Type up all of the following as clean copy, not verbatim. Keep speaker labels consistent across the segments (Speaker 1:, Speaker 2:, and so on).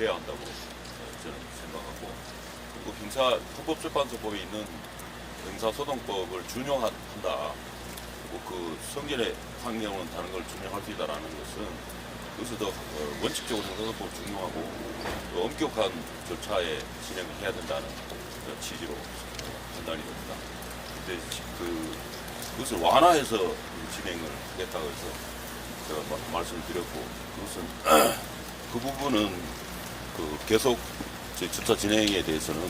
Speaker 1: 돼야 한다고 저는 생각하고, 그리고 헌법재판소법에 있는 형사소송법을 준용한다. 그리고 그 성질의 확령은 다른 걸 준용할 수 있다라는 것은 그것을 더 원칙적으로 형사소송법을 준용하고 또 엄격한 절차에 진행을 해야 된다는 취지로 판단이 됩니다. 근데 그것을 완화해서 진행을 하겠다고 해서 제가 말씀을 드렸고, 그것은 그 부분은 계속 절차 진행에 대해서는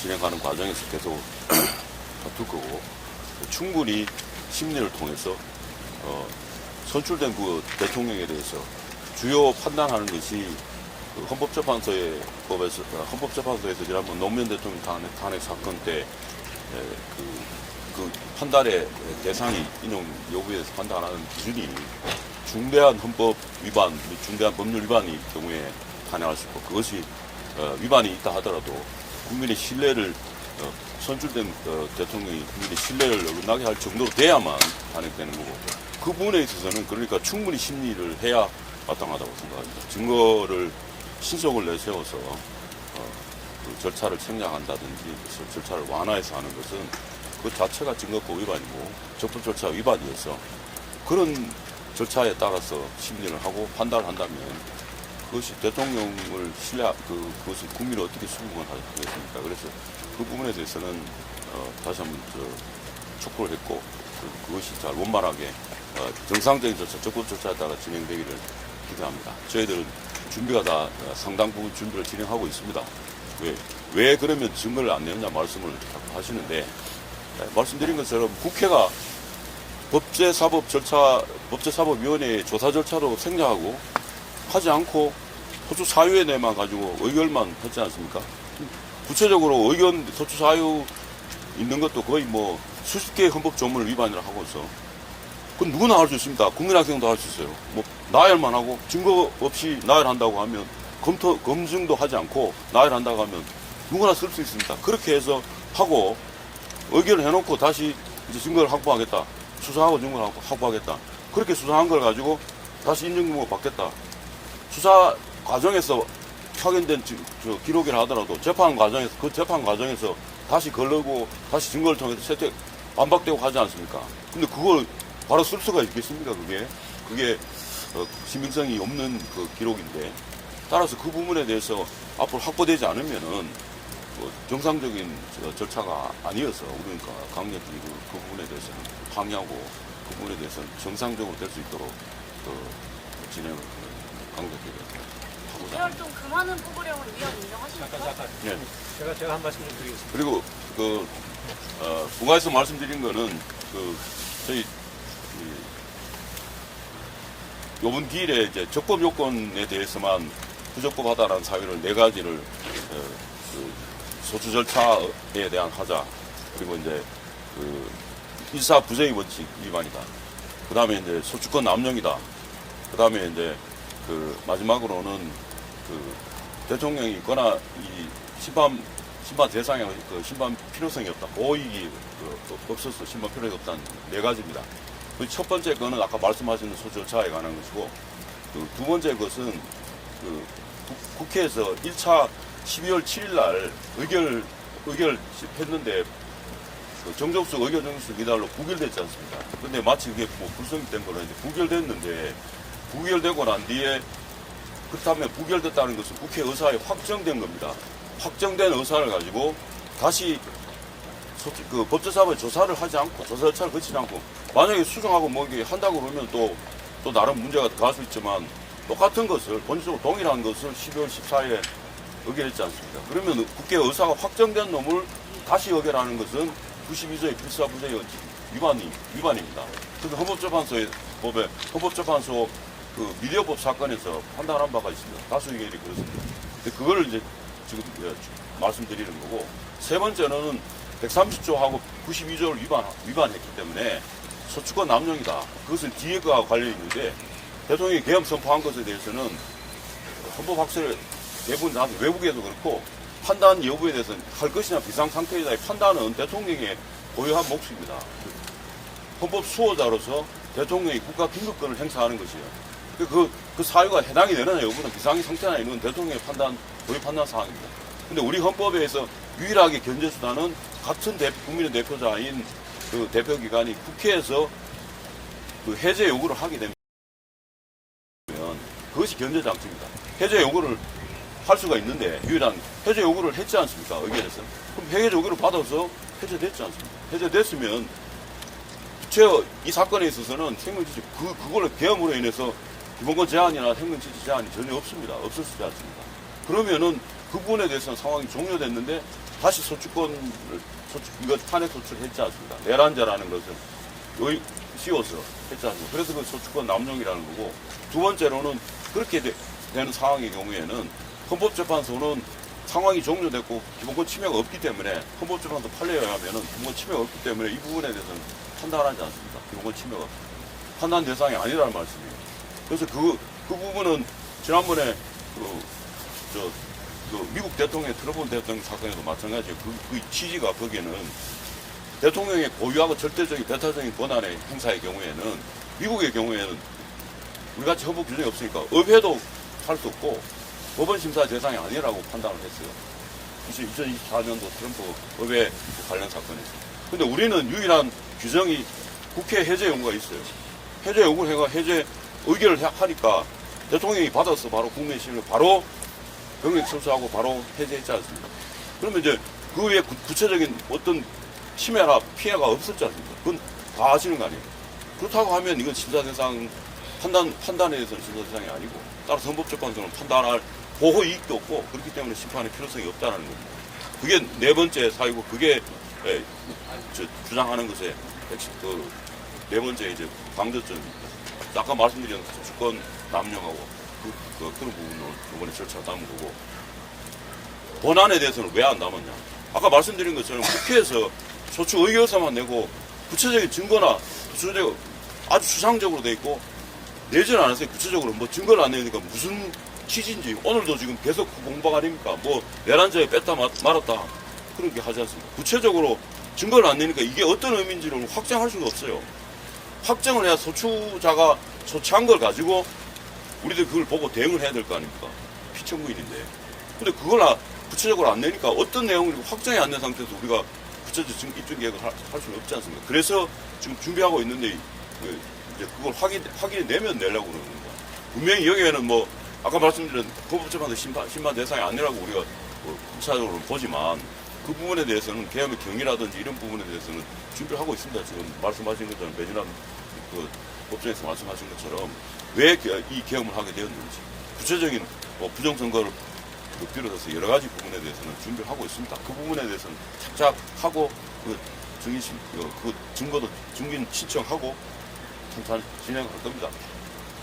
Speaker 1: 진행하는 과정에서 계속 다툴 거고, 충분히 심리를 통해서 선출된 그 대통령에 대해서 주요 판단하는 것이 헌법재판소에서 지난번 노무현 대통령 탄핵 사건 때 그 판단의 대상이 인용 여부에 대해서 판단하는 기준이 중대한 헌법 위반 및 중대한 법률 위반일 경우에 탄핵할 수 있고, 그것이 위반이 있다 하더라도 국민의 신뢰를 선출된 대통령이 국민의 신뢰를 어긋나게 할 정도로 돼야만 탄핵되는 거고, 그 부분에 있어서는 그러니까 충분히 심리를 해야 마땅하다고 생각합니다. 증거를 신속을 내세워서 그 절차를 생략한다든지 절차를 완화해서 하는 것은 그 자체가 증거법 위반이고 적법 절차 위반이어서, 그런 절차에 따라서 심리를 하고 판단을 한다면 그것이 대통령을 그것을 국민이 어떻게 수긍을 하겠습니까? 그래서 그 부분에 대해서는 다시 한번 촉구를 했고, 그것이 잘 원만하게 정상적인 절차, 적법 절차에 따라 진행되기를 기대합니다. 저희들은 준비가 다 상당 부분 준비를 진행하고 있습니다. 왜 그러면 증거를 안 내느냐 말씀을 자꾸 하시는데, 말씀드린 것처럼 국회가 법제사법위원회의 조사 절차로 생략하고 하지 않고 소추 사유에만 가지고 의결만 했지 않습니까? 구체적으로 의견 소추 사유 있는 것도 거의 뭐 수십 개의 헌법 조문을 위반이라 하고서, 그건 누구나 할 수 있습니다. 국민학생도 할 수 있어요. 뭐 나열만 하고 증거 없이 나열한다고 하면, 검증도 하지 않고 나열한다고 하면 누구나 쓸 수 있습니다. 그렇게 해서 하고 의결을 해놓고 다시 이제 증거를 확보하겠다. 수사하고 증거를 확보하겠다. 그렇게 수사한 걸 가지고 다시 인정증명을 받겠다. 수사 과정에서 확인된 기록이라 하더라도 재판 과정에서 다시 걸르고 다시 증거를 통해서 반박되고 하지 않습니까? 근데 그걸 바로 쓸 수가 있겠습니까? 그게 신빙성이 없는 그 기록인데, 따라서 그 부분에 대해서 앞으로 확보되지 않으면은 정상적인 절차가 아니어서, 그러니까 강력히 그 부분에 대해서는 항의하고 그 부분에 대해서는 정상적으로 될 수 있도록 진행을 강력하게 하고자 합니다.
Speaker 2: 활동 그만은 뽑으려고 위원 인정하십니까?
Speaker 3: 잠깐.
Speaker 1: 네.
Speaker 3: 제가 한 말씀 좀 드리겠습니다.
Speaker 1: 그리고 부가에서 말씀드린 거는 저희 이번 기일에 이제 적법 요건에 대해서만 부적법하다라는 사유를 4가지를 소추 절차에 대한 하자, 그리고 이제 일사 부재의 원칙 위반이다. 그 다음에 이제 소추권 남용이다. 그 다음에 이제 마지막으로는 대통령이 있거나 이 심판 대상에 심판 필요성이 없다. 고익이 없어서 심판 필요가 없다는 4가지입니다. 첫 번째 거는 아까 말씀하신 소추 절차에 관한 것이고, 두 번째 것은 국회에서 1차 12월 7일 날 의결했는데 정족수 의결 정족수 기달로 부결됐지 않습니까? 근데 마치 그게 불성이 된 거로 이제 부결됐는데, 부결되고 난 뒤에 그렇다면 부결됐다는 것은 국회 의사에 확정된 겁니다. 확정된 의사를 가지고 다시 법제사법에 조사를 하지 않고 조사 절차를 거치지 않고, 만약에 수정하고 뭐 이게 한다고 그러면 또 나름 문제가 갈 수 있지만, 똑같은 것을 본질적으로 동일한 것을 12월 14일에 의결했지 않습니까? 그러면 국회 의사가 확정된 놈을 다시 의결하는 것은 92조의 필사부재의 원칙 위반입니다. 그래서 헌법재판소 미디어법 사건에서 판단한 바가 있습니다. 다수 의견이 그렇습니다. 근데 그거를 이제 지금 말씀드리는 거고, 세 번째는 130조하고 92조를 위반했기 때문에 소추권 남용이다. 그것은 뒤에가 관련 있는데, 대통령이 계엄 선포한 것에 대해서는 헌법학설에 대부분 외국에도 그렇고 판단 여부에 대해서는 할 것이냐 비상상태이다의 판단은 대통령의 고유한 몫입니다. 헌법 수호자로서 대통령이 국가 긴급권을 행사하는 것이에요. 그 사유가 해당이 되느냐 여부는 비상이 상태나 이런 대통령의 고유 판단 사항입니다. 근데 우리 헌법에서 유일하게 견제수단은 같은 국민의 대표자인 그 대표기관이 국회에서 그 해제 요구를 하게 되면 그것이 견제 장치입니다. 해제 요구를 할 수가 있는데 유일한 해제 요구를 했지 않습니까? 의결에서. 그럼 해제 요구를 받아서 해제됐지 않습니까? 해제됐으면 이 사건에 있어서는 생명지지 그걸로 계엄으로 인해서 기본권 제한이나 생명지지 제한이 전혀 없습니다. 없었지 않습니까? 그러면은 그 부분에 대해서는 상황이 종료됐는데 다시 이거 탄핵 소추를 했지 않습니까? 내란죄라는 것을 씌워서 했지 않습니까? 그래서 그 소추권 남용이라는 거고, 두 번째로는 그렇게 되는 상황의 경우에는 헌법재판소는 상황이 종료됐고 기본권 침해가 없기 때문에 헌법재판소 판례에 하면은 기본권 침해가 없기 때문에 이 부분에 대해서는 판단하지 않습니다. 기본권 침해가 판단 대상이 아니라는 말씀이에요. 그래서 그 부분은 지난번에 미국 대통령 트럼프 대통령 사건에도 마찬가지예요. 그 취지가 거기에는 대통령의 고유하고 절대적인 배타적인 권한의 행사의 경우에는 미국의 경우에는 우리같이 헌법 규정이 없으니까 업해도 할 수 없고 법원 심사 대상이 아니라고 판단을 했어요. 2024년도 트럼프 업해 관련 사건에서. 근데 우리는 유일한 규정이 국회 해제 요구가 있어요. 해제 요구를 해가 해제 의결을 하니까 대통령이 받아서 바로 국내심을 바로 병력 철수하고 바로 해제했지 않습니까? 그러면 이제 그 외에 구체적인 어떤 침해나 피해가 없었지 않습니까? 그건 다 아시는 거 아니에요? 그렇다고 하면 이건 심사 대상, 판단에 대해서는 심사 대상이 아니고, 따라서 헌법재판소는 판단할 보호 이익도 없고, 그렇기 때문에 심판의 필요성이 없다는 겁니다. 그게 네 번째 사유고, 그게 주장하는 것의 네 번째 이제 강조점입니다. 아까 말씀드린 소추권 남용하고 그런 부분으로 이번에 절차가 남은 거고, 본안에 대해서는 왜 안 남았냐? 아까 말씀드린 것처럼 국회에서 소추 의결서만 내고 구체적인 증거나 아주 추상적으로 돼 있고 내지는 않았어요. 구체적으로 뭐 증거를 안 내니까 무슨 취지인지 오늘도 지금 계속 공방 아닙니까? 뭐 내란죄에 뺐다 말았다 그런 게 하지 않습니까? 구체적으로 증거를 안 내니까 이게 어떤 의미인지를 확정할 수가 없어요. 확정을 해야 소추자가 소추한 걸 가지고 우리들 그걸 보고 대응을 해야 될 거 아닙니까? 피청구인인데. 근데 그걸 구체적으로 안 내니까 어떤 내용을 확정이 안 된 상태에서 우리가 구체적 입증 계획을 할 수는 없지 않습니까? 그래서 지금 준비하고 있는데 이제 그걸 확인이 내면 내려고 그러는 겁니다. 분명히 여기에는 뭐 아까 말씀드린 헌법재판소 심판 대상이 아니라고 우리가 구체적으로 보지만 그 부분에 대해서는 계엄의 경위라든지 이런 부분에 대해서는 준비를 하고 있습니다. 지금 말씀하신 것처럼 매진한 그 법정에서 말씀하신 것처럼 왜 이 계엄을 하게 되었는지 구체적인 부정선거를 비롯해서 여러 가지 부분에 대해서는 준비를 하고 있습니다. 그 부분에 대해서는 착착하고 그 증거도 증인 신청하고 천천히 진행할 겁니다.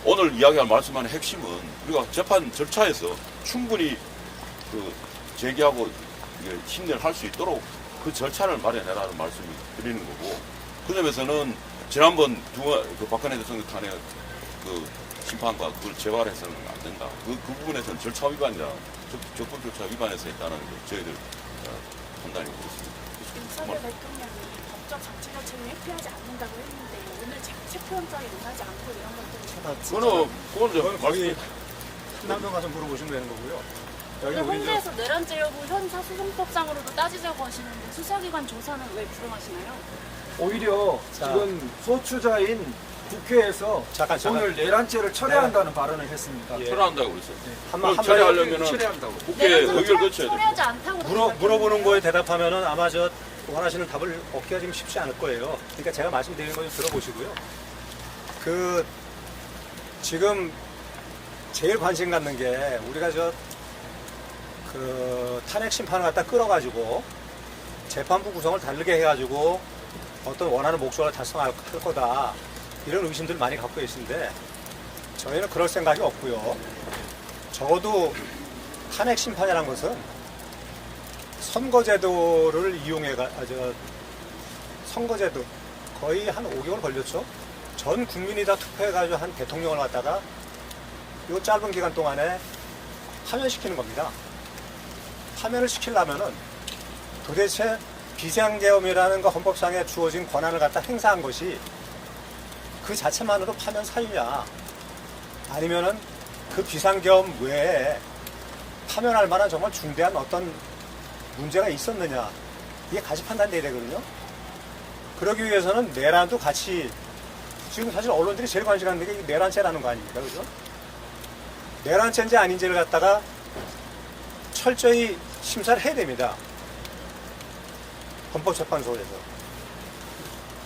Speaker 1: 오늘 이야기할 말씀하는 핵심은 우리가 재판 절차에서 충분히 제기하고 심리를 할 수 있도록 그 절차를 마련해라는 말씀을 드리는 거고, 그 점에서는 지난번 박근혜 대통령 탄핵 심판과 그걸 재발해서는 안 된다. 그 부분에서는 절차 위반이라 적법 절차 위반해서 했다는 게 저희들 판단이 그렇습니다.
Speaker 2: 윤석열 대통령이 법적 정치 자체를 회피하지 않는다고 했는데 오늘 체포영장이 논하지 않고 이런 것들은
Speaker 1: 그거는
Speaker 3: 거기 한남동 가서 물어보시면 되는 거고요. 여기 우리
Speaker 2: 헌재에서 내란죄 여부 형사소송법상으로도 따지자고 하시는데 수사기관 조사는 왜 불응하시나요?
Speaker 4: 오히려 지금 소추자인 국회에서
Speaker 3: 잠깐.
Speaker 4: 오늘 내란죄를 철회한다는 발언을 했습니다.
Speaker 3: 예.
Speaker 1: 철회한다고 그랬어요.
Speaker 3: 한마디
Speaker 1: 철회하려면은
Speaker 4: 철회한다고.
Speaker 1: 국회 의결 거쳐야 돼요.
Speaker 2: 철회하지 않다고
Speaker 3: 물어보는 거에 대답하면은 아마 저 원하시는 답을 얻기가 좀 쉽지 않을 거예요. 그러니까 제가 말씀드리는 거 좀 들어보시고요. 지금 제일 관심 갖는 게 우리가 탄핵 심판을 갖다 끌어가지고 재판부 구성을 다르게 해가지고 어떤 원하는 목적을 달성할 거다. 이런 의심들 많이 갖고 계신데 저희는 그럴 생각이 없고요. 적어도 탄핵 심판이라는 것은 선거제도를 선거제도 거의 한 5개월 걸렸죠. 전 국민이 다 투표해가지고 한 대통령을 갖다가 이 짧은 기간 동안에 파면시키는 겁니다. 파면을 시키려면은 도대체 비상계엄이라는 거 헌법상에 주어진 권한을 갖다 행사한 것이 그 자체만으로 파면 사유냐. 아니면은 그 비상계엄 외에 파면할 만한 정말 중대한 어떤 문제가 있었느냐, 이게 같이 판단돼야 되거든요. 그러기 위해서는 내란도 같이, 지금 사실 언론들이 제일 관심 갖는 게 내란죄라는 거 아닙니까? 그죠? 내란죄인지 아닌지를 갖다가 철저히 심사를 해야 됩니다. 헌법재판소에서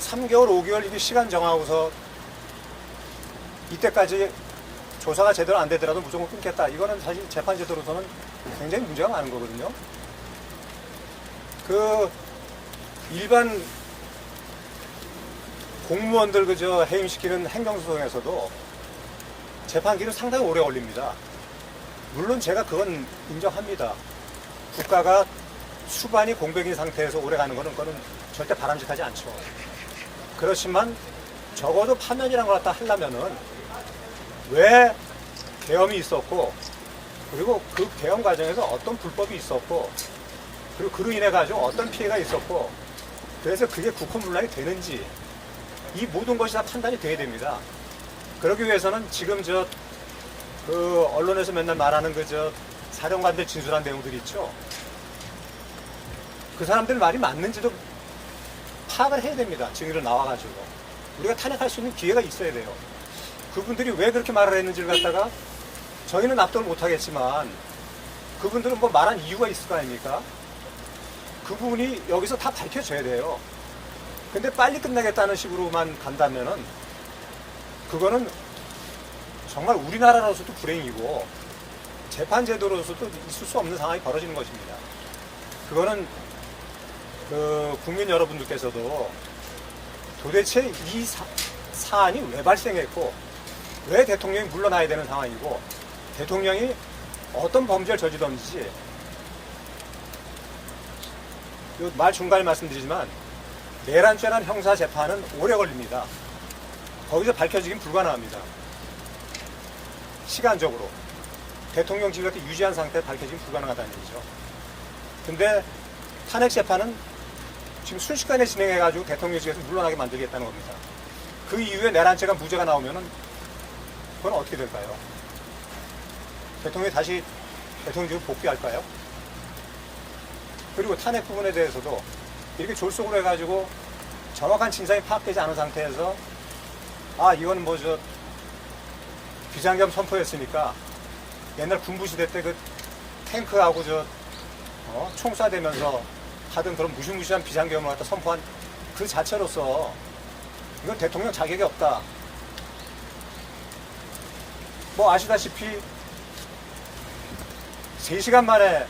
Speaker 3: 3개월, 5개월 이게 시간 정하고서 이때까지 조사가 제대로 안 되더라도 무조건 끊겠다. 이거는 사실 재판제도로서는 굉장히 문제가 많은 거거든요. 그 일반 공무원들 그저 해임시키는 행정소송에서도 재판기는 상당히 오래 걸립니다. 물론 제가 그건 인정합니다. 국가가 수반이 공백인 상태에서 오래 가는 거는 그거는 절대 바람직하지 않죠. 그렇지만 적어도 파면이란 걸 갖다 하려면은 왜 계엄이 있었고, 그리고 그 계엄 과정에서 어떤 불법이 있었고, 그리고 그로 인해 가지고 어떤 피해가 있었고, 그래서 그게 국헌문란이 되는지, 이 모든 것이 다 판단이 돼야 됩니다. 그러기 위해서는 지금 그 언론에서 맨날 말하는 사령관들 진술한 내용들이 있죠. 그 사람들 말이 맞는지도 파악을 해야 됩니다. 증인으로 나와가지고. 우리가 탄핵할 수 있는 기회가 있어야 돼요. 그분들이 왜 그렇게 말을 했는지를 갖다가 저희는 납득을 못하겠지만 그분들은 뭐 말한 이유가 있을 거 아닙니까? 그 부분이 여기서 다 밝혀져야 돼요. 근데 빨리 끝나겠다는 식으로만 간다면은 그거는 정말 우리나라로서도 불행이고 재판제도로서도 있을 수 없는 상황이 벌어지는 것입니다. 그거는 그 국민 여러분들께서도 도대체 이 사안이 왜 발생했고 왜 대통령이 물러나야 되는 상황이고 대통령이 어떤 범죄를 저지렀는지, 말 중간에 말씀드리지만 내란죄란 형사재판은 오래 걸립니다. 거기서 밝혀지긴 불가능합니다. 시간적으로 대통령 직위가 유지한 상태에 밝혀지긴 불가능하다는 얘기죠. 근데 탄핵재판은 지금 순식간에 진행해가지고 대통령직에서 물러나게 만들겠다는 겁니다. 그 이후에 내란죄가 무죄가 나오면은 그건 어떻게 될까요? 대통령이 다시 대통령직으로 복귀할까요? 그리고 탄핵 부분에 대해서도 이렇게 졸속으로 해가지고 정확한 진상이 파악되지 않은 상태에서 이건 비상계엄 선포했으니까 옛날 군부시대 때 그 탱크하고 총 쏴대면서 하던 그런 무시무시한 비상계엄을 갖다 선포한 그 자체로서 이건 대통령 자격이 없다. 뭐 아시다시피 3시간 만에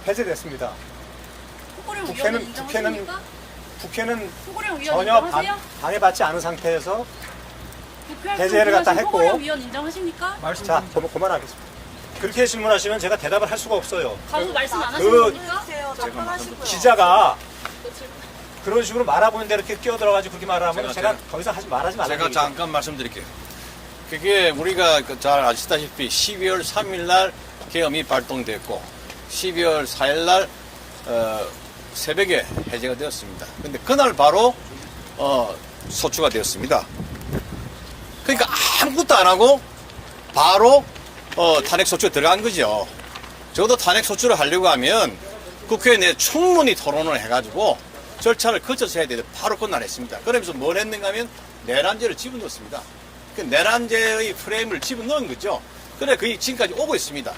Speaker 3: 해제됐습니다.
Speaker 2: 호고령 위원은 인정하십니까?
Speaker 3: 국회는
Speaker 2: 호고령 위원
Speaker 3: 전혀
Speaker 2: 인정하세요?
Speaker 3: 방해받지 않은 상태에서
Speaker 2: 국회
Speaker 3: 해제를 갖다 했고.
Speaker 2: 호고령 위원 인정하십니까?
Speaker 3: 자, 그만하겠습니다. 그렇게 질문하시면 제가 대답을 할 수가 없어요.
Speaker 2: 가서 말씀 안 하시는 겁니까?
Speaker 3: 기자가 그런 식으로 말하고있는데 이렇게 끼어들어가지고 그렇게 말을 하면 제가 더 이상 말하지 말라고.
Speaker 5: 제가 잠깐 말씀드릴게요. 그게 우리가 잘 아시다시피 12월 3일 날 계엄이 발동됐고 12월 4일 날 새벽에 해제가 되었습니다. 근데 그날 바로 소추가 되었습니다. 그러니까 아무것도 안 하고 바로 탄핵 소추에 들어간 거죠. 적어도 탄핵 소추를 하려고 하면 국회 내에 충분히 토론을 해가지고 절차를 거쳐서 해야 되는데 바로 끝나냈습니다. 그러면서 뭘 했는가 하면 내란죄를 집어넣었습니다. 그 내란죄의 프레임을 집어넣은 거죠. 그래 그게 지금까지 오고 있습니다.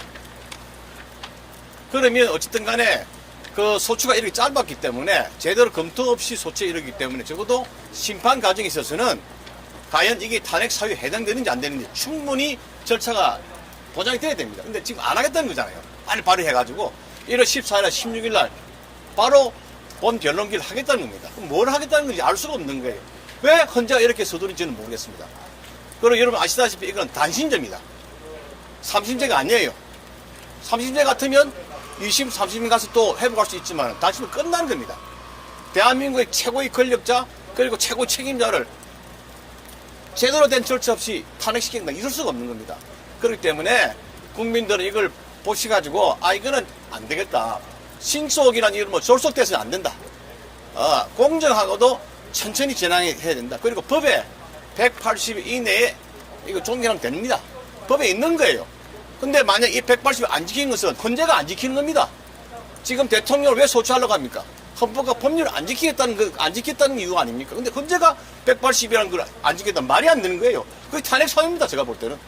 Speaker 5: 그러면 어쨌든 간에 그 소추가 이렇게 짧았기 때문에 제대로 검토 없이 소추에 이르기 때문에 적어도 심판 과정에 있어서는 과연 이게 탄핵 사유에 해당되는지 안 되는지 충분히 절차가 보장이 돼야 됩니다. 근데 지금 안 하겠다는 거잖아요. 빨리 발의해가지고 1월 14일, 16일 날 바로 본 변론기를 하겠다는 겁니다. 그럼 뭘 하겠다는 건지 알 수가 없는 거예요. 왜 혼자 이렇게 서두른지는 모르겠습니다. 그리고 여러분 아시다시피 이건 단신제입니다. 3심제가 아니에요. 3심제 같으면 2심, 3심 가서 또 회복할 수 있지만 단심은 끝난 겁니다. 대한민국의 최고의 권력자 그리고 최고 책임자를 제대로 된 절차 없이 탄핵시킨다. 이럴 수가 없는 겁니다. 그렇기 때문에 국민들은 이걸 보시가지고 이거는 안 되겠다. 신속이라는 이름 졸속돼서는 안 된다. 공정하고도 천천히 진행해야 된다. 그리고 법에 180일 이내에 이거 종결하면 됩니다. 법에 있는 거예요. 근데 만약 이 180을 안 지킨 것은 헌재가 안 지키는 겁니다. 지금 대통령을 왜 소추하려고 합니까? 헌법과 법률을 안 지켰다는 이유 아닙니까? 근데 헌재가 180이라는 걸 안 지켰다는 말이 안 되는 거예요. 그게 탄핵 사유입니다. 제가 볼 때는.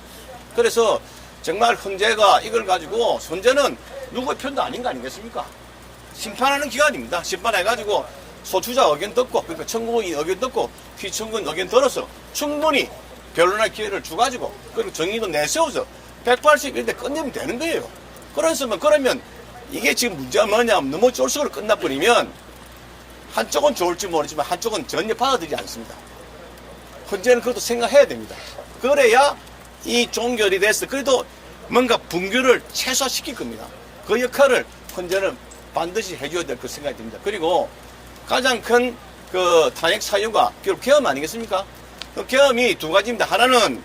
Speaker 5: 그래서 정말 헌재가 이걸 가지고 헌재는 누구의 편도 아닌 거 아니겠습니까? 심판하는 기관입니다. 심판해가지고 소추자 의견 듣고, 그러니까 청구인 의견 듣고, 피청구인 의견 들어서 충분히 변론할 기회를 주가지고, 그리고 정의도 내세워서 181대 끝내면 되는 거예요. 그러면 이게 지금 문제가 뭐냐면 너무 쫄속으로 끝나버리면 한쪽은 좋을지 모르지만 한쪽은 전혀 받아들이지 않습니다. 헌재는 그것도 생각해야 됩니다. 그래야 이 종결이 돼서 그래도 뭔가 분규를 최소화시킬 겁니다. 그 역할을 헌재는 반드시 해줘야 될 그 생각이 듭니다. 그리고 가장 큰 그 탄핵 사유가 결국 계엄 아니겠습니까? 그 계엄이 두 가지입니다. 하나는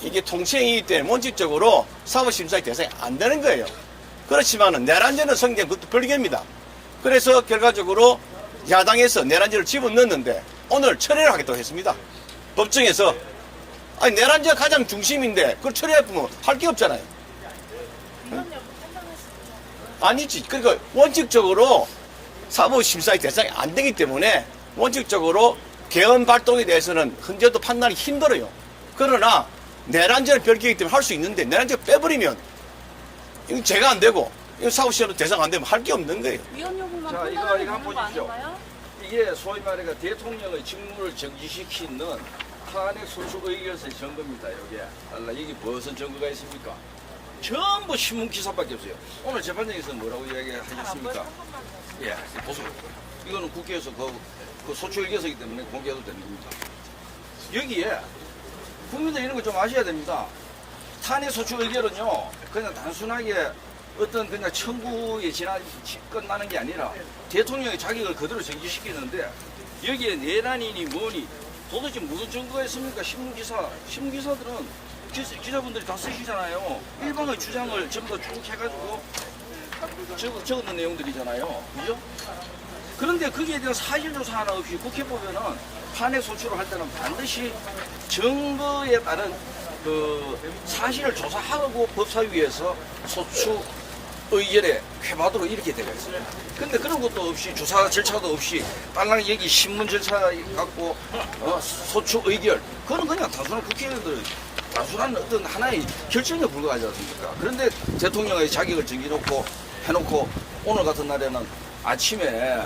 Speaker 5: 이게 통치행위이기 때문에 원칙적으로 사법심사의 대상이 안 되는 거예요. 그렇지만은 내란죄는 성경 그것도 별개입니다. 그래서 결과적으로 야당에서 내란죄를 집어넣었는데 오늘 철회를 하겠다고 했습니다. 법정에서. 아니 내란죄가 가장 중심인데 그걸 철회해보면 할 게 없잖아요.
Speaker 2: 위헌 여부 판단할 수 있죠.
Speaker 5: 아니지. 그러니까 원칙적으로 사법심사의 대상이 안 되기 때문에 원칙적으로 개헌 발동에 대해서는 헌재도 판단이 힘들어요. 그러나 내란죄는 별개이기 때문에 할 수 있는데 내란죄 빼버리면 이거 죄가 안 되고 이거 사법시험도 대상 안 되면 할 게 없는 거예요.
Speaker 2: 위헌 여부만
Speaker 6: 자, 이거
Speaker 2: 판단하면
Speaker 6: 한번
Speaker 2: 되는 거
Speaker 6: 보십시오.
Speaker 2: 아닌가요?
Speaker 6: 이게 소위 말해 대통령의 직무를 정지시키는 탄핵 소추 의결서의 증거입니다. 여기 무슨 증거가 있습니까? 전부 신문 기사밖에 없어요. 오늘 재판장에서 뭐라고 이야기하셨습니까? 예, 보세요. 이거는 국회에서 그 소추 의결서이기 때문에 공개해도 되는 겁니다. 여기에 국민들 이런 거 좀 아셔야 됩니다. 탄핵 소추 의결은요, 그냥 단순하게 어떤 그냥 청구에 끝나는 게 아니라 대통령의 자격을 그대로 정지시키는데 여기에 내란이니 뭐니 도대체 무슨 증거가 있습니까? 신문기사들은 기자분들이 다 쓰시잖아요. 일방의 주장을 전부 다 쭉 해가지고 적어놓은 내용들이잖아요. 그죠? 그런데 거기에 대한 사실조사 하나 없이 국회 보면은 탄핵 소추를 할 때는 반드시 증거에 따른 그 사실을 조사하고 법사위에서 소추 의결에 회부하도록 이렇게 되어 있어요. 근데 그런 것도 없이 조사 절차도 없이 딸랑 여기 신문 절차 갖고 소추 의결 그건 그냥 단순한 국회의원들 단순한 어떤 하나의 결정에 불과하지 않습니까? 그런데 대통령의 자격을 정해놓고 해놓고 오늘 같은 날에는 아침에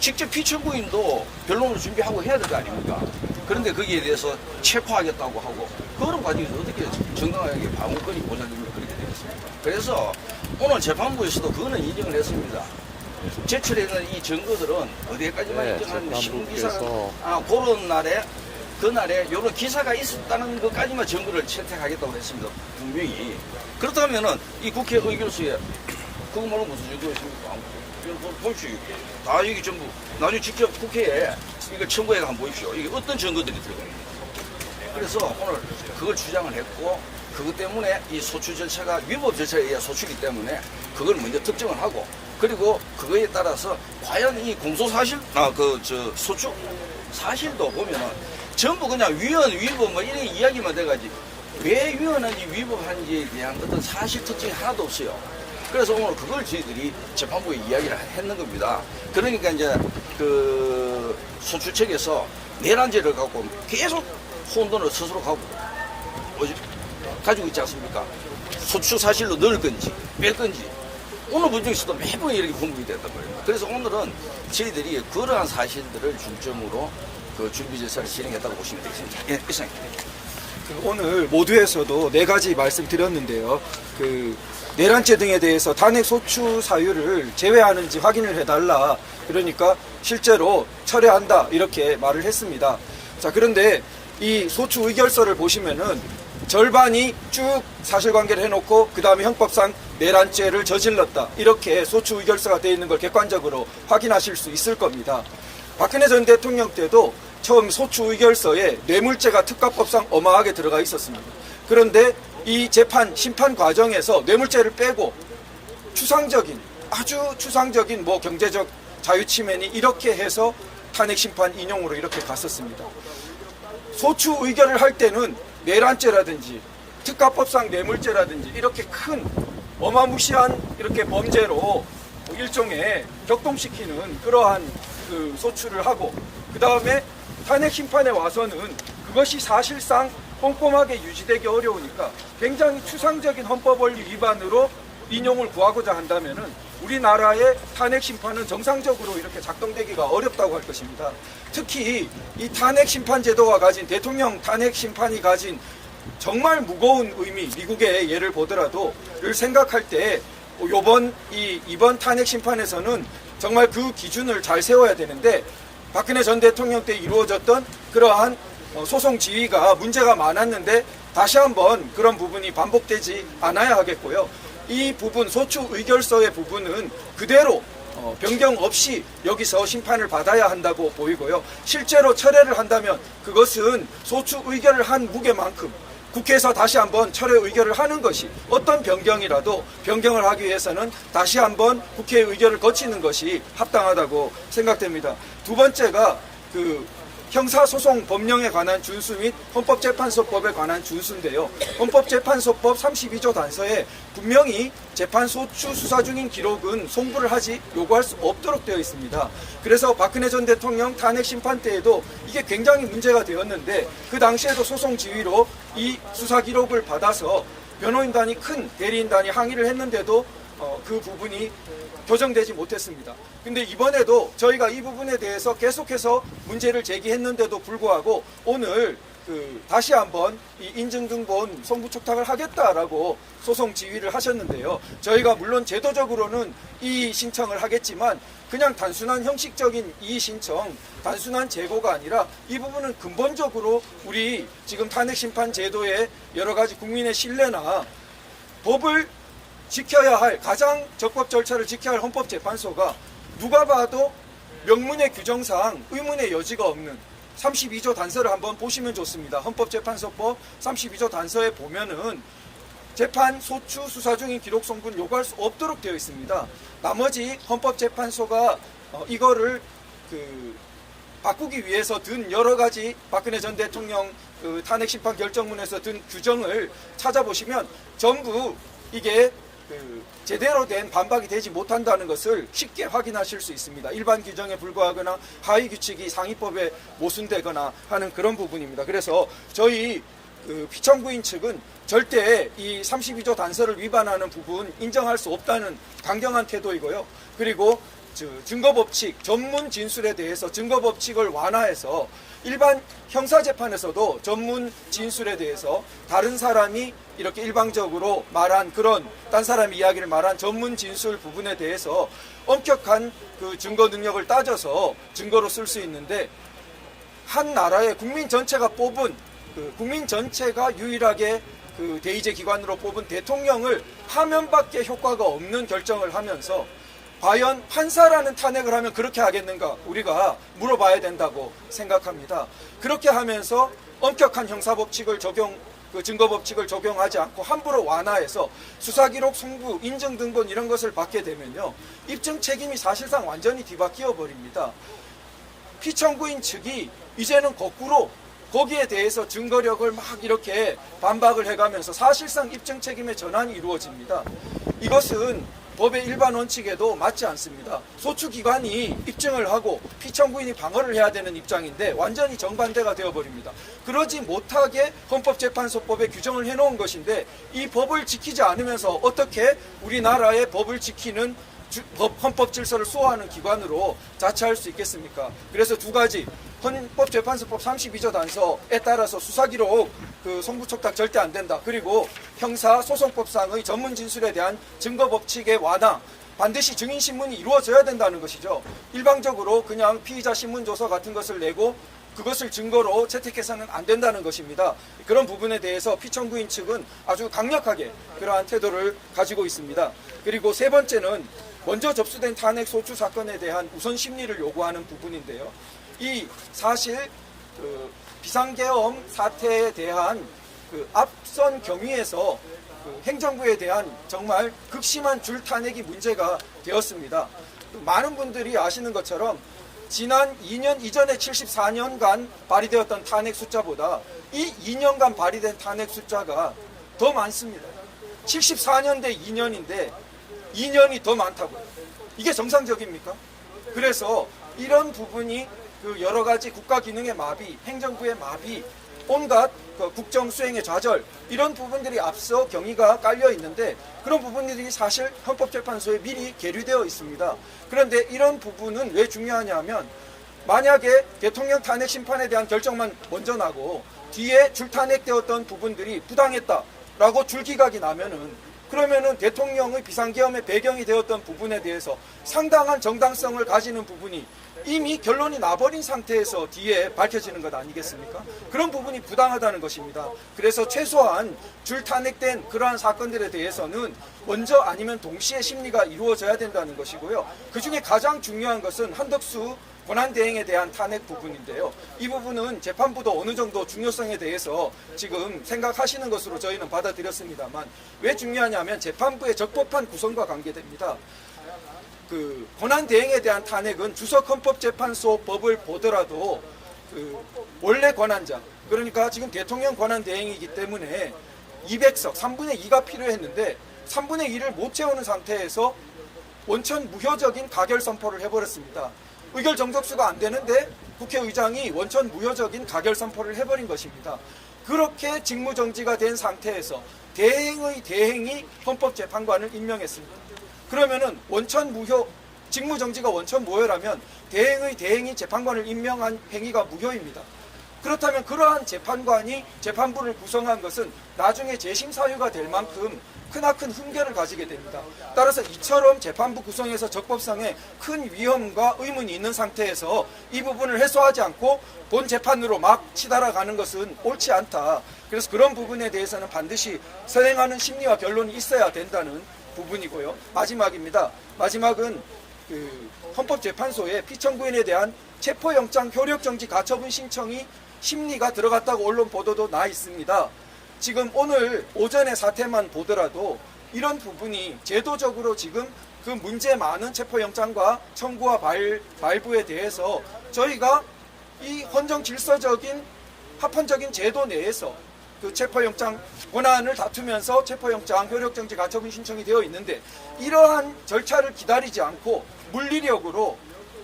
Speaker 6: 직접 피청구인도 변론을 준비하고 해야 될 거 아닙니까? 그런데 거기에 대해서 체포하겠다고 하고 그런 과정에서 어떻게 정당하게 방어권이 보장됩니까? 그렇게 되어 있습니다. 그래서 오늘 재판부에서도 그거는 인정을 했습니다. 제출되는 이 증거들은 어디까지만 인정하는 신문기사가 그런 날에 그날에 이런 기사가 있었다는 것까지만 증거를 채택하겠다고 했습니다. 분명히. 그렇다면은 이 국회 의결서에 그거 말고 무슨 증거가 있습니까? 이거 보십시오. 다 여기 전부 나중에 직접 국회에 이걸 청구해서 한번 보십시오. 이게 어떤 증거들이 들어가 있는지. 그래서 오늘 그걸 주장을 했고 그것 때문에 이 소추 절차가 위법 절차에 의해 소추이기 때문에 그걸 먼저 특정을 하고 그리고 그거에 따라서 과연 이 공소사실 소추 사실도 보면은 전부 그냥 위헌 위법 뭐 이런 이야기만 돼가지고 왜 위헌한지 위법한지에 대한 어떤 사실 특징이 하나도 없어요. 그래서 오늘 그걸 저희들이 재판부에 이야기를 했는 겁니다. 그러니까 이제 그 소추 측에서 내란죄를 갖고 계속 혼돈을 스스로 가지고 있지 않습니까? 소추 사실로 넣을 건지 뺄 건지 오늘 분정에서도 매번 이렇게 분분이 됐단 말입니다. 그래서 오늘은 저희들이 그러한 사실들을 중점으로 그 준비 절차를 진행했다고 보시면 되겠습니다. 예, 이상입니다.
Speaker 4: 오늘 모두에서도 4가지 말씀드렸는데요. 그 내란죄 등에 대해서 탄핵 소추 사유를 제외하는지 확인을 해달라. 그러니까 실제로 철회한다 이렇게 말을 했습니다. 자, 그런데 이 소추 의결서를 보시면은 절반이 쭉 사실관계를 해놓고 그 다음에 형법상 내란죄를 저질렀다 이렇게 소추 의결서가 되어 있는 걸 객관적으로 확인하실 수 있을 겁니다. 박근혜 전 대통령 때도 처음 소추 의결서에 뇌물죄가 특가법상 어마하게 들어가 있었습니다. 그런데 이 심판 과정에서 뇌물죄를 빼고 아주 추상적인 뭐 경제적 자유침해니 이렇게 해서 탄핵 심판 인용으로 이렇게 갔었습니다. 소추 의결을 할 때는 내란죄라든지 특가법상 뇌물죄라든지 이렇게 큰 어마무시한 이렇게 범죄로 일종의 격동시키는 그러한 그 소추를 하고, 그 다음에 탄핵 심판에 와서는 그것이 사실상 꼼꼼하게 유지되기 어려우니까 굉장히 추상적인 헌법 원리 위반으로 인용을 구하고자 한다면은 우리나라의 탄핵 심판은 정상적으로 이렇게 작동되기가 어렵다고 할 것입니다. 특히 이 탄핵 심판 제도가 가진, 대통령 탄핵 심판이 가진 정말 무거운 의미, 미국의 예를 보더라도 를 생각할 때 이번 탄핵 심판에서는 정말 그 기준을 잘 세워야 되는데, 박근혜 전 대통령 때 이루어졌던 그러한 소송 지휘가 문제가 많았는데 다시 한번 그런 부분이 반복되지 않아야 하겠고요. 이 부분, 소추 의결서의 부분은 그대로 변경 없이 여기서 심판을 받아야 한다고 보이고요. 실제로 철회를 한다면 그것은 소추 의결을 한 무게만큼 국회에서 다시 한번 철회 의결을 하는 것이, 어떤 변경이라도 변경을 하기 위해서는 다시 한번 국회 의결을 거치는 것이 합당하다고 생각됩니다. 두 번째가 그 형사소송 법령에 관한 준수 및 헌법재판소법에 관한 준수인데요. 헌법재판소법 32조 단서에 분명히 재판 소추 수사 중인 기록은 송부를 요구할 수 없도록 되어 있습니다. 그래서 박근혜 전 대통령 탄핵 심판 때에도 이게 굉장히 문제가 되었는데, 그 당시에도 소송 지휘로 이 수사 기록을 받아서 변호인단이, 큰 대리인단이 항의를 했는데도 그 부분이 교정되지 못했습니다. 근데 이번에도 저희가 이 부분에 대해서 계속해서 문제를 제기했는데도 불구하고 오늘 다시 한번 이 인증등본 송부 촉탁을 하겠다라고 소송 지휘를 하셨는데요. 저희가 물론 제도적으로는 이 신청을 하겠지만 그냥 단순한 형식적인 이 신청, 단순한 재고가 아니라 이 부분은 근본적으로 우리 지금 탄핵심판 제도의 여러 가지 국민의 신뢰나 법을 지켜야 할, 가장 적법 절차를 지켜야 할 헌법재판소가 누가 봐도 명문의 규정상 의문의 여지가 없는 32조 단서를 한번 보시면 좋습니다. 헌법재판소법 32조 단서에 보면은 재판 소추 수사 중인 기록 송부는 요구할 수 없도록 되어 있습니다. 나머지 헌법재판소가 이거를 바꾸기 위해서 든 여러 가지 박근혜 전 대통령 탄핵 심판 결정문에서 든 규정을 찾아보시면 전부 이게 제대로 된 반박이 되지 못한다는 것을 쉽게 확인하실 수 있습니다. 일반 규정에 불과하거나 하위 규칙이 상위법에 모순되거나 하는 그런 부분입니다. 그래서 저희 피청구인 측은 절대 이 32조 단서를 위반하는 부분 인정할 수 없다는 강경한 태도이고요. 그리고 증거법칙, 전문 진술에 대해서 증거법칙을 완화해서 일반 형사재판에서도 전문 진술에 대해서 다른 사람이 이렇게 일방적으로 말한 그런 딴 사람 이야기를 말한 전문 진술 부분에 대해서 엄격한 그 증거 능력을 따져서 증거로 쓸 수 있는데, 한 나라의 국민 전체가 뽑은 국민 전체가 유일하게 대의제 기관으로 뽑은 대통령을 하면밖에 효과가 없는 결정을 하면서 과연 판사라는 탄핵을 하면 그렇게 하겠는가, 우리가 물어봐야 된다고 생각합니다. 그렇게 하면서 엄격한 형사법칙을 증거법칙을 적용하지 않고 함부로 완화해서 수사기록 송부, 인증등본 이런 것을 받게 되면요, 입증 책임이 사실상 완전히 뒤바뀌어 버립니다. 피청구인 측이 이제는 거꾸로 거기에 대해서 증거력을 막 이렇게 반박을 해가면서 사실상 입증 책임의 전환이 이루어집니다. 이것은 법의 일반 원칙에도 맞지 않습니다. 소추기관이 입증을 하고 피청구인이 방어를 해야 되는 입장인데 완전히 정반대가 되어버립니다. 그러지 못하게 헌법재판소법에 규정을 해놓은 것인데 이 법을 지키지 않으면서 어떻게 우리나라의 법을 지키는 헌법 질서를 수호하는 기관으로 자처할 수 있겠습니까? 그래서 두 가지, 헌법재판소법 32조 단서에 따라서 수사기록 송부촉탁 절대 안 된다. 그리고 형사소송법상의 전문 진술에 대한 증거법칙의 완화, 반드시 증인신문이 이루어져야 된다는 것이죠. 일방적으로 그냥 피의자 신문조서 같은 것을 내고 그것을 증거로 채택해서는 안 된다는 것입니다. 그런 부분에 대해서 피청구인 측은 아주 강력하게 그러한 태도를 가지고 있습니다. 그리고 세 번째는 먼저 접수된 탄핵 소추 사건에 대한 우선 심리를 요구하는 부분인데요. 이 사실 비상계엄 사태에 대한 앞선 경위에서 행정부에 대한 정말 극심한 줄탄핵이 문제가 되었습니다. 많은 분들이 아시는 것처럼 지난 2년 이전에 74년간 발의되었던 탄핵 숫자보다 이 2년간 발의된 탄핵 숫자가 더 많습니다. 74년대 2년인데 2년이 더 많다고요. 이게 정상적입니까? 그래서 이런 부분이 그 여러 가지 국가 기능의 마비, 행정부의 마비, 온갖 그 국정 수행의 좌절, 이런 부분들이 앞서 경위가 깔려 있는데 그런 부분들이 사실 헌법재판소에 미리 계류되어 있습니다. 그런데 이런 부분은 왜 중요하냐면 만약에 대통령 탄핵 심판에 대한 결정만 먼저 나고 뒤에 줄탄핵되었던 부분들이 부당했다라고 줄기각이 나면은 그러면은 대통령의 비상계엄의 배경이 되었던 부분에 대해서 상당한 정당성을 가지는 부분이 이미 결론이 나버린 상태에서 뒤에 밝혀지는 것 아니겠습니까? 그런 부분이 부당하다는 것입니다. 그래서 최소한 줄탄핵된 그러한 사건들에 대해서는 먼저 아니면 동시에 심리가 이루어져야 된다는 것이고요. 그중에 가장 중요한 것은 한덕수 권한대행에 대한 탄핵 부분인데요. 이 부분은 재판부도 어느 정도 중요성에 대해서 지금 생각하시는 것으로 저희는 받아들였습니다만 왜 중요하냐면 재판부의 적법한 구성과 관계됩니다. 그 권한대행에 대한 탄핵은 주석헌법재판소 법을 보더라도 그 원래 권한자, 그러니까 지금 대통령 권한대행이기 때문에 200석, 3분의 2가 필요했는데 3분의 2를 못 채우는 상태에서 원천 무효적인 가결 선포를 해버렸습니다. 의결 정석수가 안 되는데 국회의장이 원천 무효적인 가결 선포를 해버린 것입니다. 그렇게 직무정지가 된 상태에서 대행의 대행이 헌법재판관을 임명했습니다. 그러면은 원천 무효, 직무정지가 원천 무효라면 대행의 대행이 재판관을 임명한 행위가 무효입니다. 그렇다면 그러한 재판관이 재판부를 구성한 것은 나중에 재심 사유가 될 만큼 크나큰 흠결을 가지게 됩니다. 따라서 이처럼 재판부 구성에서 적법성에 큰 위험과 의문이 있는 상태에서 이 부분을 해소하지 않고 본 재판으로 막 치달아가는 것은 옳지 않다. 그래서 그런 부분에 대해서는 반드시 선행하는 심리와 결론이 있어야 된다는 부분이고요. 마지막입니다. 마지막은 그 헌법재판소에 피청구인에 대한 체포영장 효력정지 가처분 신청이 심리가 들어갔다고 언론 보도도 나 있습니다. 지금 오늘 오전의 사태만 보더라도 이런 부분이 제도적으로 지금 그 문제 많은 체포영장과 청구와 발부에 대해서 저희가 이 헌정 질서적인 합헌적인 제도 내에서 그 체포영장 권한을 다투면서 체포영장 효력정지 가처분 신청이 되어 있는데 이러한 절차를 기다리지 않고 물리력으로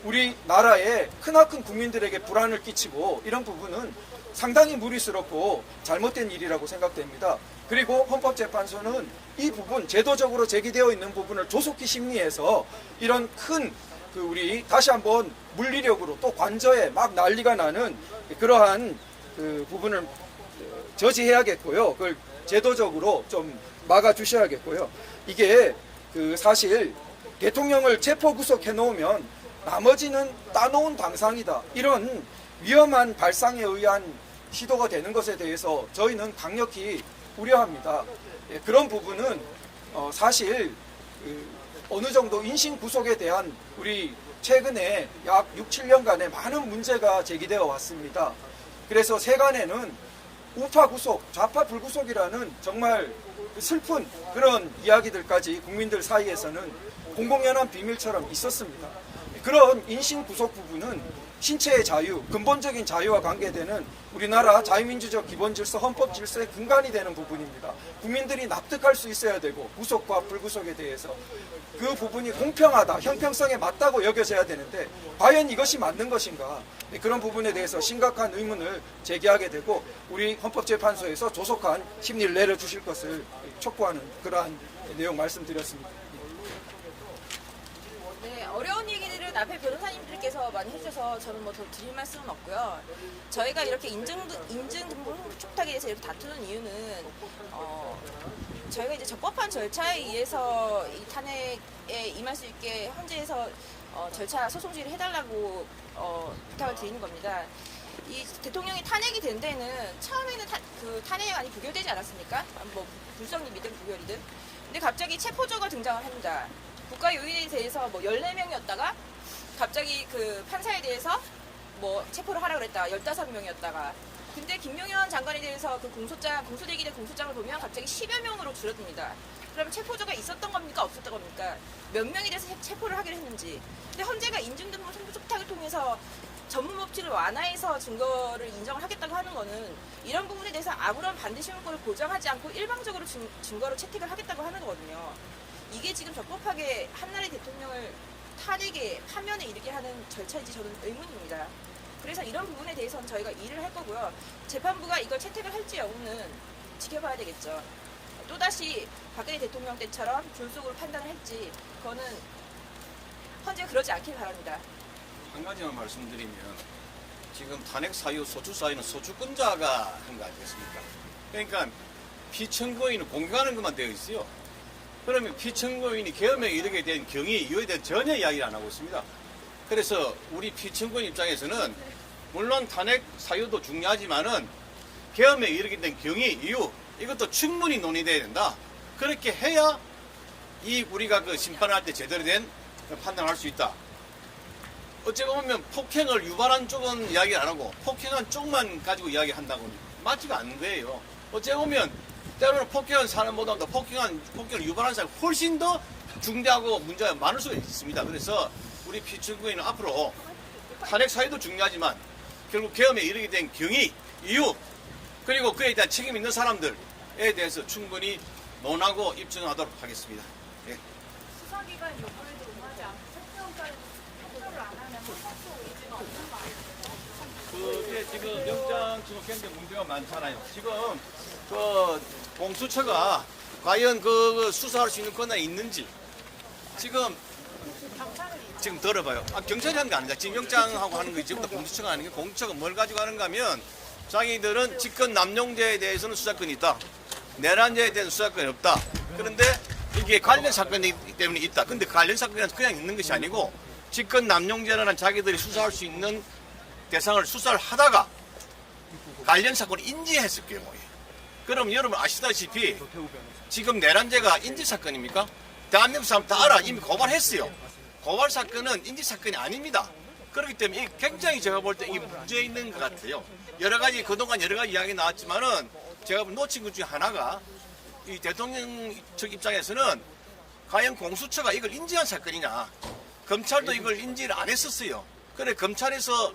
Speaker 4: 우리나라의 크나큰 국민들에게 불안을 끼치고 이런 부분은 상당히 무리스럽고 잘못된 일이라고 생각됩니다. 그리고 헌법재판소는 이 부분 제도적으로 제기되어 있는 부분을 조속히 심리해서 이런 큰 그 우리 다시 한번 물리력으로 또 관저에 막 난리가 나는 그러한 그 부분을 저지해야겠고요. 그걸 제도적으로 좀 막아주셔야겠고요. 이게 그 사실 대통령을 체포 구속해 놓으면 나머지는 따놓은 당상이다. 이런 위험한 발상에 의한 시도가 되는 것에 대해서 저희는 강력히 우려합니다. 예, 그런 부분은 사실 어느 정도 인신 구속에 대한 우리 최근에 약 6, 7년간의 많은 문제가 제기되어 왔습니다. 그래서 세간에는 우파 구속, 좌파 불구속이라는 정말 슬픈 그런 이야기들까지 국민들 사이에서는 공공연한 비밀처럼 있었습니다. 그런 인신 구속 부분은 신체의 자유, 근본적인 자유와 관계되는 우리나라 자유민주적 기본질서, 헌법질서의 근간이 되는 부분입니다. 국민들이 납득할 수 있어야 되고 구속과 불구속에 대해서 그 부분이 공평하다, 형평성에 맞다고 여겨져야 되는데 과연 이것이 맞는 것인가? 그런 부분에 대해서 심각한 의문을 제기하게 되고 우리 헌법재판소에서 조속한 심리를 내려주실 것을 촉구하는 그러한 내용 말씀드렸습니다.
Speaker 7: 네, 어려운 얘기들은 앞에 변호사님들께서 많이 해주셔서 저는 뭐 더 드릴 말씀은 없고요. 저희가 이렇게 인증등본 촉탁에 대해서 이렇게 다투는 이유는 저희가 이제 적법한 절차에 의해서 이 탄핵에 임할 수 있게 헌재에서 절차 소송지를 해달라고 부탁을 드리는 겁니다. 이 대통령이 탄핵이 된 데는 처음에는 그 탄핵안이 부결되지 않았습니까? 뭐 불성립이든 부결이든. 근데 갑자기 체포조가 등장을 합니다. 국가 요인에 대해서 뭐 14명이었다가 갑자기 그 판사에 대해서 뭐 체포를 하라고 그랬다가 15명이었다가 근데 김용현 장관에 대해서 그 공소되기 된 공소장을 보면 갑자기 10여 명으로 줄어듭니다. 그러면 체포조가 있었던 겁니까? 없었던 겁니까? 몇 명에 대해서 체포를 하기로 했는지. 근데 헌재가 인증등본 선고 촉탁을 통해서 전문법칙을 완화해서 증거를 인정을 하겠다고 하는 거는 이런 부분에 대해서 아무런 반대 신문권을 보장하지 않고 일방적으로 증거를 채택을 하겠다고 하는 거거든요. 이게 지금 적법하게 한나라의 대통령을 탄핵에 파면에 이르게 하는 절차인지 저는 의문입니다. 그래서 이런 부분에 대해서는 저희가 일을 할 거고요. 재판부가 이걸 채택을 할지 여부는 지켜봐야 되겠죠. 또다시 박근혜 대통령 때처럼 졸속으로 판단을 할지 그거는 헌재가 그러지 않길 바랍니다.
Speaker 5: 한 가지만 말씀드리면 지금 탄핵 사유, 소추 사유는 소추권자가 한 거 아니겠습니까? 그러니까 피청구인은 공개하는 것만 되어 있어요. 그러면 피청구인이 계엄에 이르게 된 경위, 이유에 대해 전혀 이야기를 안 하고 있습니다. 그래서 우리 피청구인 입장에서는 물론 탄핵 사유도 중요하지만은 계엄에 이르게 된 경위, 이유 이것도 충분히 논의돼야 된다. 그렇게 해야 이 우리가 그 심판할 때 제대로 된 판단을 할 수 있다. 어찌 보면 폭행을 유발한 쪽은 이야기 안 하고 폭행한 쪽만 가지고 이야기한다고 맞지가 않는 거예요. 어찌 보면 때로는 폭행한 사람보다 더 폭행을 유발한 사람이 훨씬 더 중대하고 문제가 많을 수가 있습니다. 그래서 우리 피청구인은 앞으로 탄핵 사유도 중요하지만 결국 계엄에 이르게 된 경위, 이유 그리고 그에 대한 책임 있는 사람들에 대해서 충분히 논하고 입증하도록 하겠습니다. 예.
Speaker 2: 수사기관 요구에도 응하지 않고 체포영장에도 협조를 안 하면 헌법소 의지가 없는 거 아니에요?
Speaker 5: 그게 지금 영장 지금 굉장히 문제가 많잖아요. 지금 그 공수처가 과연 그 수사할 수 있는 권한이 있는지 지금 들어봐요. 경찰이 하는 게 아니다. 지금 영장하고 하는 거 지금부터 공수처가 하는 게 공수처가 뭘 가지고 하는가 하면 자기들은 직권 남용죄에 대해서는 수사권이 있다. 내란죄에 대해서는 수사권이 없다. 그런데 이게 관련 사건이기 때문에 있다. 근데 관련 사건이 그냥 있는 것이 아니고 직권 남용죄라는 자기들이 수사할 수 있는 대상을 수사를 하다가 관련 사건을 인지했을 경우에 그럼 여러분 아시다시피 지금 내란죄가 인지사건입니까? 대한민국 사람 다 알아. 이미 고발했어요. 고발 사건은 인지사건이 아닙니다. 그렇기 때문에 이게 굉장히 제가 볼 때 이게 문제 있는 것 같아요. 여러 가지 그동안 여러 가지 이야기 나왔지만은 제가 놓친 것 중에 하나가 이 대통령 측 입장에서는 과연 공수처가 이걸 인지한 사건이냐. 검찰도 이걸 인지를 안 했었어요. 그래 검찰에서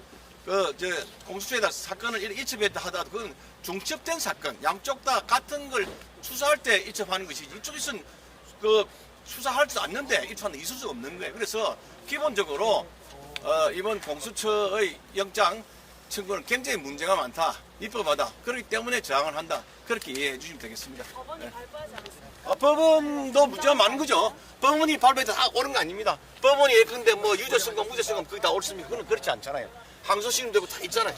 Speaker 5: 공수처에다 사건을 이첩했다 하더라도 그건 중첩된 사건, 양쪽 다 같은 걸 수사할 때 이첩하는 것이지 이쪽에서는 수사할 줄 않는데 이첩하는 있을 수 없는 거예요. 그래서 기본적으로 이번 공수처의 영장 청구는 굉장히 문제가 많다. 입법하다. 그렇기 때문에 저항을 한다. 그렇게 이해해 주시면 되겠습니다.
Speaker 2: 법원이 발부하지 않았어요?
Speaker 5: 법원도 문제가 많은 거죠. 법원이 발부해서 다 옳은 거 아닙니다. 법원이 예컨대 뭐 유죄 선고, 무죄 선고 그게 다 옳습니까? 그건 그렇지 않잖아요. 항소심도 되고 다 있잖아요.